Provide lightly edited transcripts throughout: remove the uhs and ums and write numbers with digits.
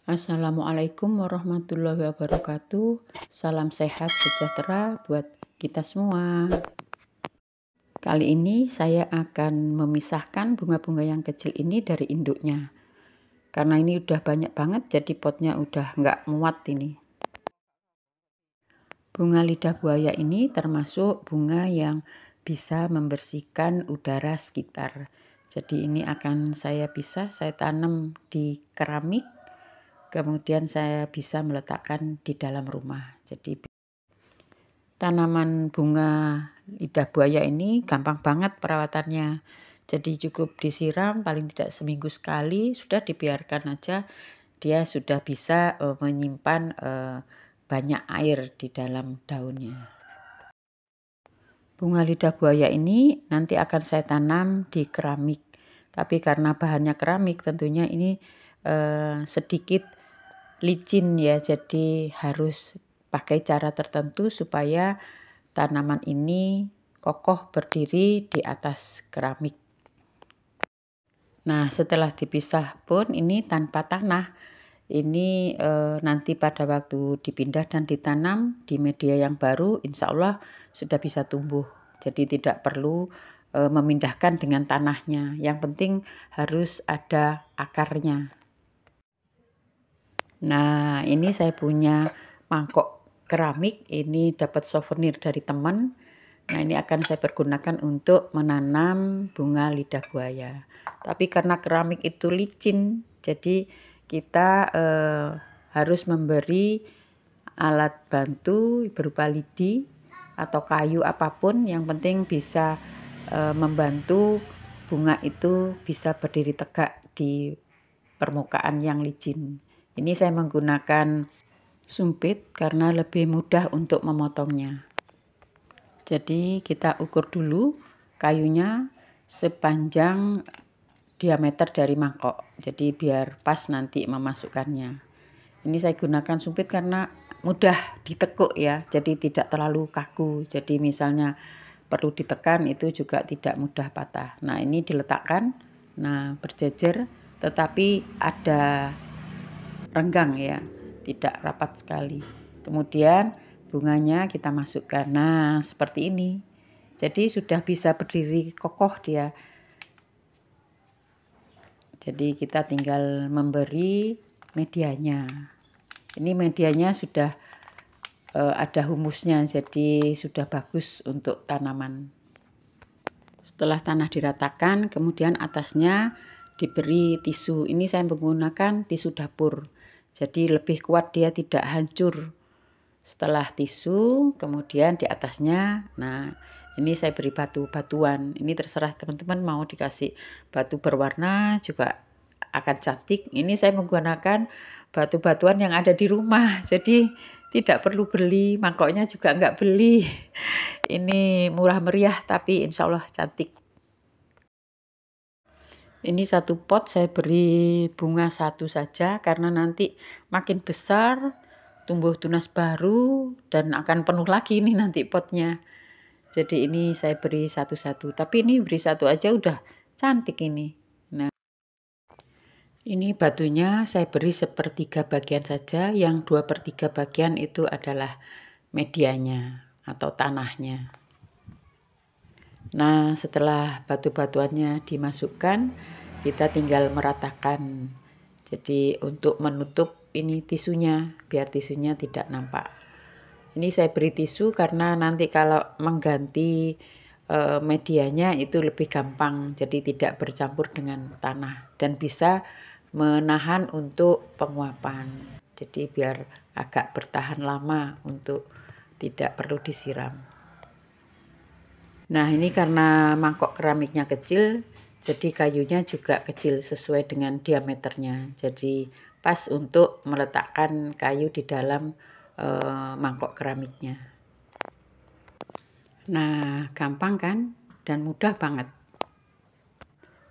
Assalamualaikum warahmatullahi wabarakatuh. Salam sehat sejahtera buat kita semua. Kali ini saya akan memisahkan bunga-bunga yang kecil ini dari induknya. Karena ini udah banyak banget, jadi potnya udah nggak muat ini. Bunga lidah buaya ini termasuk bunga yang bisa membersihkan udara sekitar. Jadi ini akan saya pisah, saya tanam di keramik. Kemudian saya bisa meletakkan di dalam rumah. Jadi tanaman bunga lidah buaya ini gampang banget perawatannya. Jadi cukup disiram paling tidak seminggu sekali, sudah dibiarkan aja. Dia sudah bisa menyimpan banyak air di dalam daunnya. Bunga lidah buaya ini nanti akan saya tanam di keramik. Tapi karena bahannya keramik tentunya ini sedikit licin ya, jadi harus pakai cara tertentu supaya tanaman ini kokoh berdiri di atas keramik. Nah, setelah dipisah pun ini tanpa tanah, ini nanti pada waktu dipindah dan ditanam di media yang baru, insya Allah sudah bisa tumbuh. Jadi tidak perlu memindahkan dengan tanahnya, yang penting harus ada akarnya. Nah, ini saya punya mangkok keramik, ini dapat souvenir dari teman. Nah, ini akan saya pergunakan untuk menanam bunga lidah buaya. Tapi karena keramik itu licin, jadi kita harus memberi alat bantu berupa lidi atau kayu apapun, yang penting bisa membantu bunga itu bisa berdiri tegak di permukaan yang licin. Ini saya menggunakan sumpit karena lebih mudah untuk memotongnya. Jadi kita ukur dulu kayunya sepanjang diameter dari mangkok. Jadi biar pas nanti memasukkannya. Ini saya gunakan sumpit karena mudah ditekuk ya. Jadi tidak terlalu kaku. Jadi misalnya perlu ditekan itu juga tidak mudah patah. Nah, ini diletakkan. Nah, berjejer tetapi ada renggang ya, tidak rapat sekali. Kemudian bunganya kita masukkan. Nah, seperti ini. Jadi sudah bisa berdiri kokoh dia. Jadi kita tinggal memberi medianya. Ini medianya sudah ada humusnya, jadi sudah bagus untuk tanaman. Setelah tanah diratakan, kemudian atasnya diberi tisu. Ini saya menggunakan tisu dapur. Jadi lebih kuat, dia tidak hancur. Setelah tisu, kemudian di atasnya, nah ini saya beri batu-batuan. Ini terserah teman-teman mau dikasih batu berwarna juga akan cantik. Ini saya menggunakan batu-batuan yang ada di rumah. Jadi tidak perlu beli, mangkoknya juga enggak beli. Ini murah meriah tapi insya Allah cantik. Ini satu pot saya beri bunga satu saja karena nanti makin besar tumbuh tunas baru dan akan penuh lagi ini nanti potnya. Jadi ini saya beri satu-satu. Tapi ini beri satu aja udah cantik ini. Nah, ini batunya saya beri 1/3 bagian saja. Yang 2/3 bagian itu adalah medianya atau tanahnya. Nah, setelah batu-batuannya dimasukkan, kita tinggal meratakan. Jadi untuk menutup ini tisunya, biar tisunya tidak nampak. Ini saya beri tisu karena nanti kalau mengganti medianya itu lebih gampang. Jadi tidak bercampur dengan tanah dan bisa menahan untuk penguapan. Jadi biar agak bertahan lama untuk tidak perlu disiram. Nah, ini karena mangkok keramiknya kecil, jadi kayunya juga kecil sesuai dengan diameternya. Jadi pas untuk meletakkan kayu di dalam mangkok keramiknya. Nah, gampang kan? Dan mudah banget.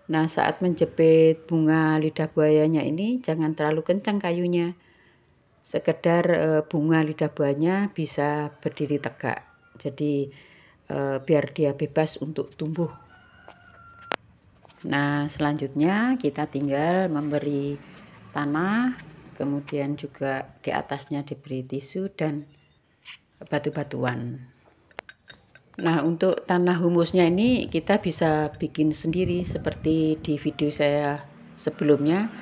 Nah, saat menjepit bunga lidah buayanya ini jangan terlalu kencang kayunya. Sekedar bunga lidah buayanya bisa berdiri tegak. Jadi biar dia bebas untuk tumbuh. Nah, selanjutnya kita tinggal memberi tanah kemudian juga di atasnya diberi tisu dan batu-batuan. Nah, untuk tanah humusnya ini kita bisa bikin sendiri seperti di video saya sebelumnya,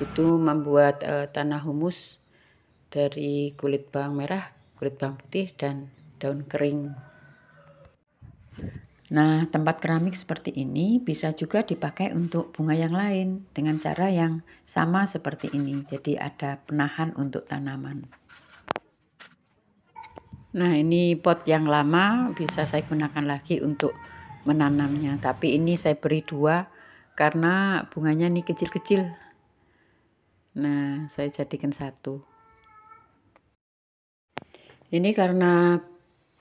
itu membuat tanah humus dari kulit bawang merah, kulit bawang putih, dan daun kering. Nah, tempat keramik seperti ini bisa juga dipakai untuk bunga yang lain dengan cara yang sama seperti ini. Jadi ada penahan untuk tanaman. Nah, ini pot yang lama bisa saya gunakan lagi untuk menanamnya. Tapi ini saya beri 2 karena bunganya ini kecil-kecil. Nah, saya jadikan 1. Ini karena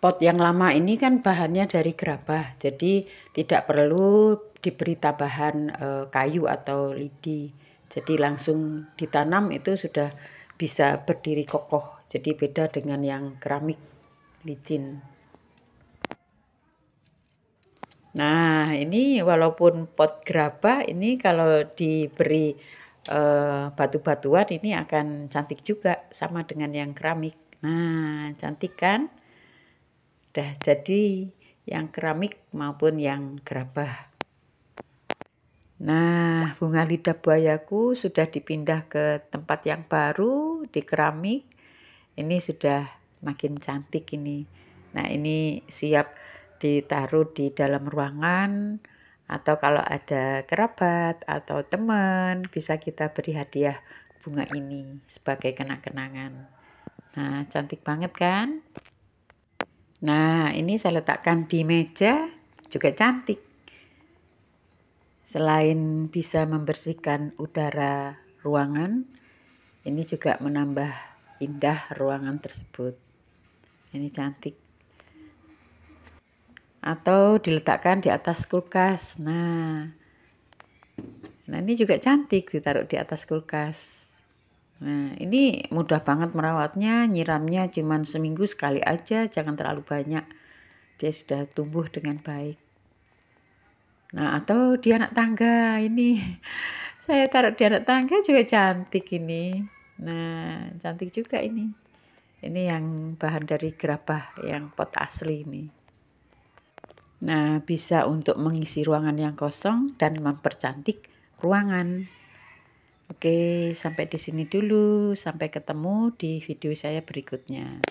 pot yang lama ini kan bahannya dari gerabah, jadi tidak perlu diberi tambahan kayu atau lidi. Jadi langsung ditanam itu sudah bisa berdiri kokoh. Jadi beda dengan yang keramik licin. Nah, ini walaupun pot gerabah ini kalau diberi batu-batuan ini akan cantik juga sama dengan yang keramik. Nah, cantik kan? Udah jadi yang keramik maupun yang gerabah. Nah, bunga lidah buayaku sudah dipindah ke tempat yang baru di keramik. Ini sudah makin cantik ini. Nah, ini siap ditaruh di dalam ruangan, atau kalau ada kerabat atau teman bisa kita beri hadiah bunga ini sebagai kenang-kenangan. Nah, cantik banget kan? Nah, ini saya letakkan di meja juga cantik. Selain bisa membersihkan udara ruangan, ini juga menambah indah ruangan tersebut. Ini cantik. Atau diletakkan di atas kulkas. Nah, ini juga cantik ditaruh di atas kulkas. Nah, ini mudah banget merawatnya, nyiramnya cuman seminggu sekali aja, jangan terlalu banyak. Dia sudah tumbuh dengan baik. Nah, atau di anak tangga ini. Saya taruh di anak tangga juga cantik ini. Nah, cantik juga ini. Ini yang bahan dari gerabah, yang pot asli ini. Nah, bisa untuk mengisi ruangan yang kosong dan mempercantik ruangan. Oke, sampai di sini dulu. Sampai ketemu di video saya berikutnya.